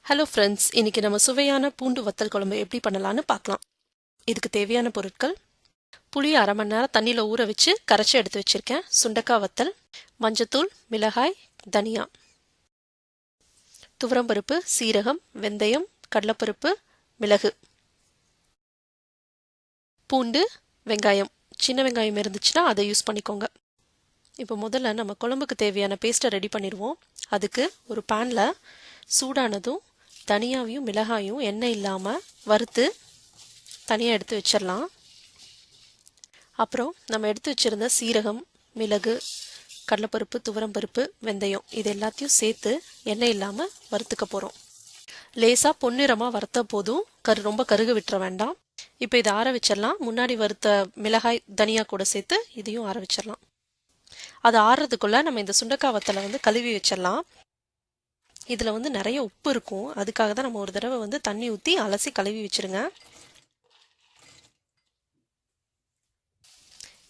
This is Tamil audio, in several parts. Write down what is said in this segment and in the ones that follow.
ஹலோ ஃப்ரெண்ட்ஸ், இன்னைக்கு நம்ம சுவையான பூண்டு வத்தல் குழம்பு எப்படி பண்ணலான்னு பார்க்கலாம். இதுக்கு தேவையான பொருட்கள்: புளி அரை மணி நேரம் தண்ணியில் ஊற வச்சு கரைச்சி எடுத்து வச்சிருக்கேன். சுண்டக்காய் வத்தல், மஞ்சத்தூள், மிளகாய், தனியா, துவரம்பருப்பு, சீரகம், வெந்தயம், கடலைப்பருப்பு, மிளகு, பூண்டு, வெங்காயம். சின்ன வெங்காயம் இருந்துச்சுன்னா அதை யூஸ் பண்ணிக்கோங்க. இப்போ முதல்ல நம்ம குழம்புக்கு தேவையான பேஸ்ட்டை ரெடி பண்ணிடுவோம். அதுக்கு ஒரு பேனில் சூடானதும் தனியாவையும் மிளகாயும் எண்ணெய் இல்லாமல் வறுத்து தனியாக எடுத்து வச்சிடலாம். அப்புறம் நம்ம எடுத்து வச்சுருந்த சீரகம், மிளகு, கடலைப்பருப்பு, துவரம்பருப்பு, வெந்தயம் இது எல்லாத்தையும் சேர்த்து எண்ணெய் இல்லாமல் வறுத்துக்க போகிறோம். லேசாக பொன்னிறமாக வறுத்த போதும் ரொம்ப கருக விட்டுற வேண்டாம். இப்போ இதை ஆற வச்சிடலாம். முன்னாடி வறுத்த மிளகாய், தனியா கூட சேர்த்து இதையும் ஆற வச்சிடலாம். அது ஆறுறதுக்குள்ளே நம்ம இந்த சுண்டக்காய் வத்தலை கழுவி வச்சிடலாம். இதில் நிறைய உப்பு இருக்கும். அதுக்காக தான் நம்ம ஒரு தடவை தண்ணி ஊற்றி அலசி கழுவி வச்சுருங்க.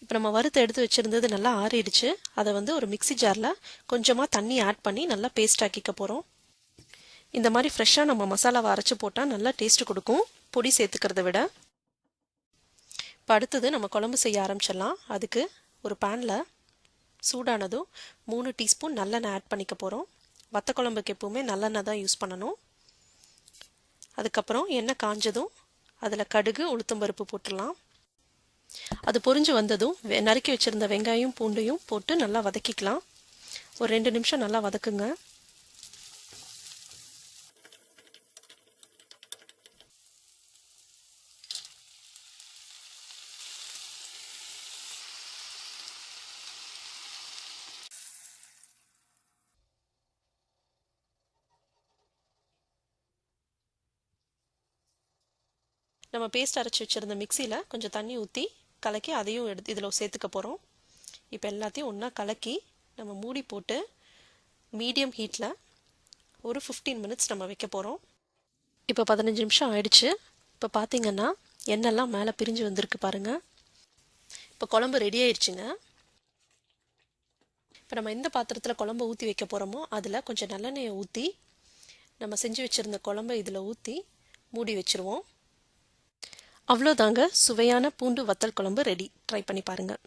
இப்போ நம்ம வறுத்து எடுத்து வச்சுருந்தது நல்லா ஆறிடுச்சு. அதை ஒரு மிக்சி ஜாரில் கொஞ்சமாக தண்ணி ஆட் பண்ணி நல்லா பேஸ்ட் ஆக்கிக்க போகிறோம். இந்த மாதிரி ஃப்ரெஷ்ஷாக நம்ம மசாலாவை அரைச்சி போட்டால் நல்லா டேஸ்ட்டு கொடுக்கும், பொடி சேர்த்துக்கிறத விட. இப்போ அடுத்தது நம்ம குழம்பு செய்ய ஆரம்பிச்சிடலாம். அதுக்கு ஒரு பேனில் சூடானதும் 3 டீஸ்பூன் நல்லெண்ணெய் ஆட் பண்ணிக்க போகிறோம். வத்த குழம்புக்கு எப்பவுமே நல்லெண்ணெய் தான் யூஸ் பண்ணணும். அதுக்கப்புறம் எண்ணெய் காஞ்சதும் அதில் கடுகு, உளுத்தம்பருப்பு போட்டுடலாம். அது பொரிஞ்சு வந்ததும் நறுக்கி வச்சுருந்த வெங்காயம், பூண்டையும் போட்டு நல்லா வதக்கிக்கலாம். ஒரு 2 நிமிஷம் நல்லா வதக்குங்க. நம்ம பேஸ்ட் அரைச்சி வச்சுருந்த மிக்சியில் கொஞ்சம் தண்ணி ஊற்றி கலக்கி அதையும் எடுத்து இதில் சேர்த்துக்க போகிறோம். இப்போ எல்லாத்தையும் ஒன்றா கலக்கி நம்ம மூடி போட்டு மீடியம் ஹீட்டில் ஒரு 15 மினிட்ஸ் நம்ம வைக்க போகிறோம். இப்போ 15 நிமிஷம் ஆயிடுச்சு. இப்போ பார்த்தீங்கன்னா எண்ணெய்லாம் மேலே பிரிஞ்சு வந்திருக்கு பாருங்கள். இப்போ குழம்பு ரெடி ஆயிடுச்சுங்க. இப்போ நம்ம எந்த பாத்திரத்தில் குழம்பு ஊற்றி வைக்க போகிறோமோ அதில் கொஞ்சம் நல்லெண்ணெயை ஊற்றி நம்ம செஞ்சு வச்சுருந்த குழம்பை இதில் ஊற்றி மூடி வச்சுருவோம். அவ்வளோதாங்க, சுவையான பூண்டு வத்தல் குழம்பு ரெடி. ட்ரை பண்ணி பாருங்கள்.